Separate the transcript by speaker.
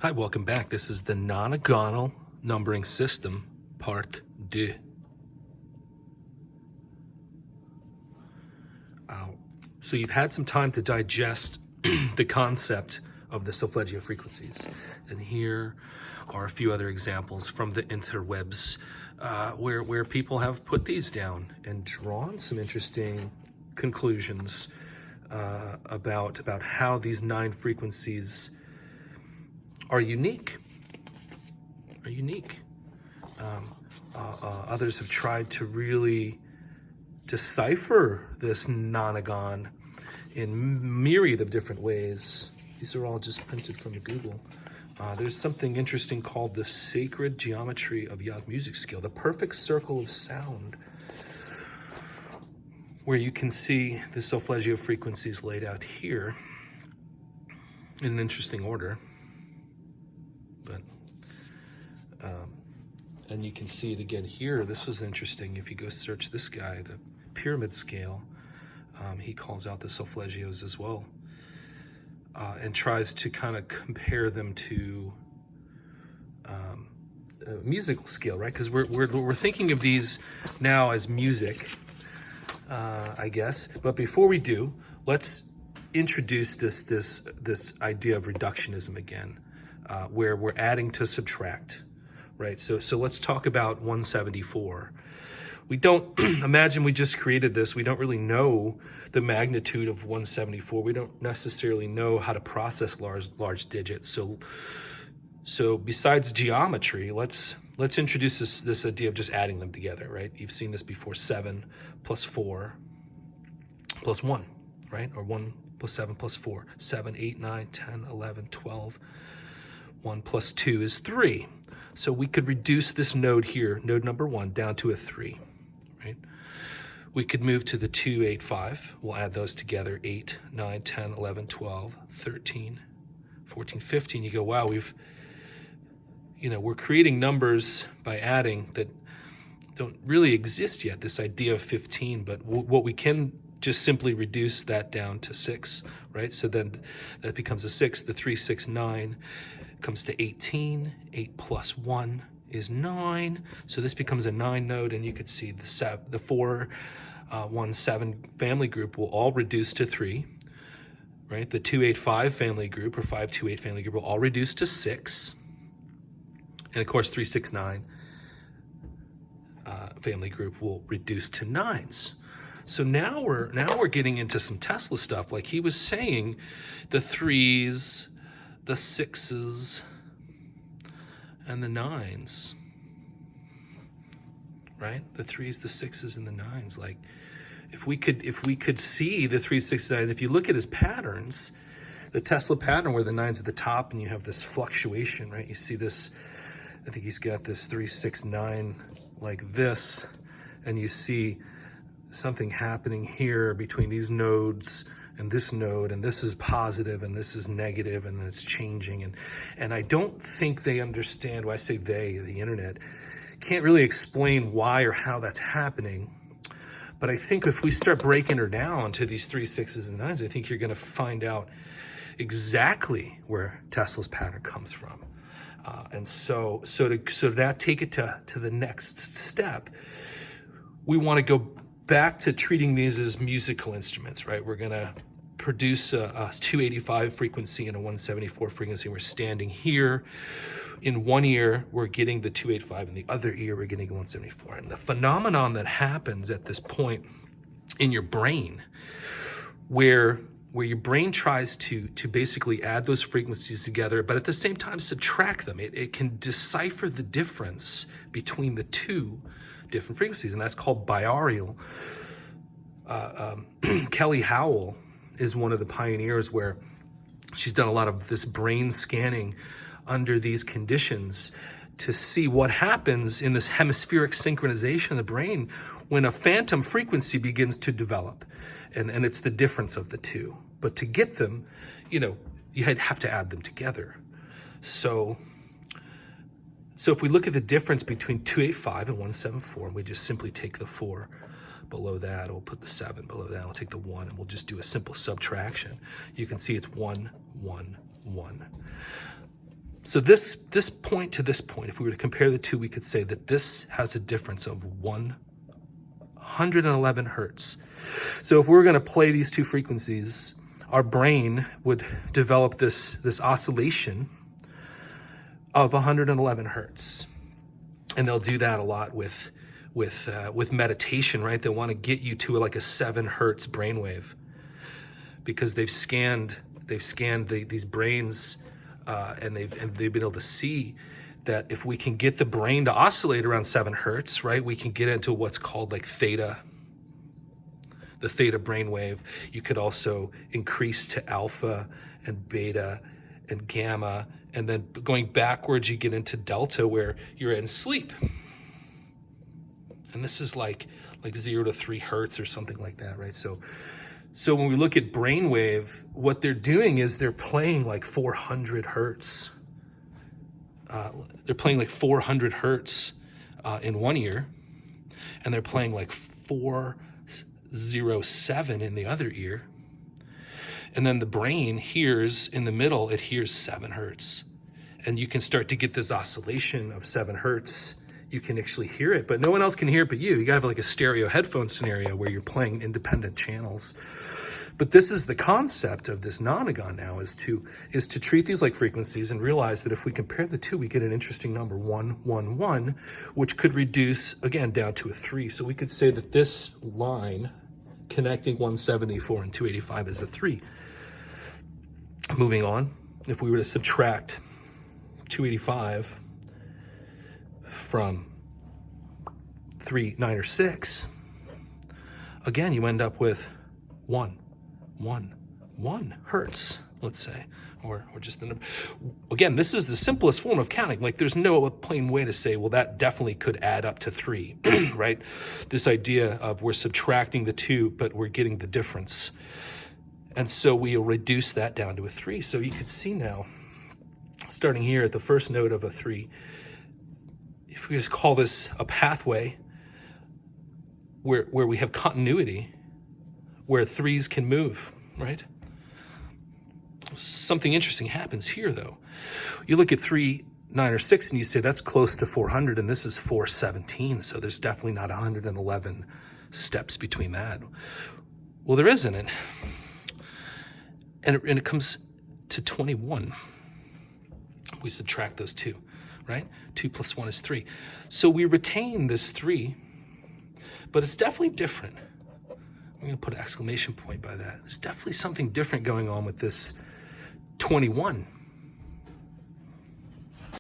Speaker 1: Hi, welcome back. This is the Nonagonal Numbering System, Part 2. So you've had some time to digest the concept of the solfeggio frequencies. And here are a few other examples from the interwebs where people have put these down and drawn some interesting conclusions about how these 9 frequencies are unique. Others have tried to really decipher this nonagon in myriad of different ways. These are all just printed from the Google. There's something interesting called the sacred geometry of Yah's music scale, the perfect circle of sound, where you can see the solfeggio frequencies laid out here in an interesting order. And you can see it again here. This was interesting. If you go search this guy, the pyramid scale, he calls out the solfeggios as well, and tries to kind of compare them to a musical scale, right? Because we're thinking of these now as music, I guess. But before we do, let's introduce this idea of reductionism again, where we're adding to subtract. Right, so let's talk about 174. We don't imagine we just created this. We don't really know the magnitude of 174. We don't necessarily know how to process large digits. So besides geometry, let's introduce this idea of just adding them together. Right, you've seen this before: 7 plus 4 plus 1, right? Or 1 plus 7 plus 4, 7, 8, 9, 10, 11, 12. 1 plus 2 is 3. So we could reduce this node here, node number 1, down to a 3, right? We could move to the 2, 8, 5. We'll add those together: 8, 9, 10, 11, 12, 13, 14, 15. You go, wow, we're creating numbers by adding that don't really exist yet, this idea of 15, but what we can just simply reduce that down to 6, right? So then that becomes a 6, the 3, 6, 9 comes to 18. 8 plus 1 is 9. So this becomes a 9 node, and you could see the 4, 1, 7 family group will all reduce to 3, right? The 2, 8, 5 family group, or 5, 2, 8 family group will all reduce to 6. And of course, 3, 6, 9 family group will reduce to 9s. So now we're getting into some Tesla stuff. Like he was saying, the 3s, the 6s, and the 9s, right? The 3s, the 6s, and the 9s. Like if we could see the 3, 6, 9, if you look at his patterns, the Tesla pattern where the 9's at the top and you have this fluctuation, right? You see this, I think he's got this 3, 6, 9 like this, and you see something happening here between these nodes and this node, and this is positive and this is negative, and it's changing, and I don't think they understand. When I say they, the internet can't really explain why or how that's happening. But I think if we start breaking her down to these 3, 6s, and 9s, I think you're going to find out exactly where Tesla's pattern comes from. And so to now take it to the next step, we want to go back to treating these as musical instruments, right? We're going to produce a 285 frequency and a 174 frequency. We're standing here. In one ear, we're getting the 285. In the other ear, we're getting 174. And the phenomenon that happens at this point in your brain, where your brain tries to basically add those frequencies together, but at the same time subtract them. It can decipher the difference between the two different frequencies, and that's called biaural. Kelly Howell is one of the pioneers where she's done a lot of this brain scanning under these conditions to see what happens in this hemispheric synchronization of the brain when a phantom frequency begins to develop. And it's the difference of the two. But to get them, you have to add them together. So if we look at the difference between 285 and 174, and we just simply take the 4 below that, we'll put the 7 below that, we'll take the 1, and we'll just do a simple subtraction. You can see it's 1, 1, 1. So this point to this point, if we were to compare the two, we could say that this has a difference of 111 hertz. So if we were going to play these two frequencies, our brain would develop this oscillation of 111 hertz. And they'll do that a lot with meditation, right? They want to get you to like a 7 hertz brainwave, because they've scanned these brains, and they've been able to see that if we can get the brain to oscillate around 7 hertz, right, we can get into what's called like theta, the theta brainwave. You could also increase to alpha and beta and gamma, and then going backwards, you get into delta, where you're in sleep. And this is like 0 to 3 hertz or something like that, right? So when we look at brainwave, what they're doing is they're playing like 400 hertz. They're playing like 400 hertz in one ear, and they're playing like 407 in the other ear. And then the brain hears in the middle, it hears 7 hertz. And you can start to get this oscillation of 7 hertz. You can actually hear it, but no one else can hear it but you. You gotta have like a stereo headphone scenario where you're playing independent channels. But this is the concept of this nonagon now, is to treat these like frequencies and realize that if we compare the two, we get an interesting number, 111, which could reduce, again, down to a 3. So we could say that this line connecting 174 and 285 is a 3. Moving on, if we were to subtract 285 from 3, 9, or 6, again, you end up with 1 hertz, let's say, or just the number. Again, this is the simplest form of counting. Like, there's no plain way to say, well, that definitely could add up to 3, right? This idea of we're subtracting the 2, but we're getting the difference. And so we'll reduce that down to a 3. So you can see now, starting here at the first note of a 3, if we just call this a pathway where we have continuity, where 3s can move, right? Something interesting happens here, though. You look at 3, 9, or 6, and you say that's close to 400, and this is 417, so there's definitely not 111 steps between that. Well, there isn't it. And it comes to 21. We subtract those 2, right? 2 plus 1 is 3. So we retain this 3, but it's definitely different. I'm going to put an exclamation point by that. There's definitely something different going on with this 21.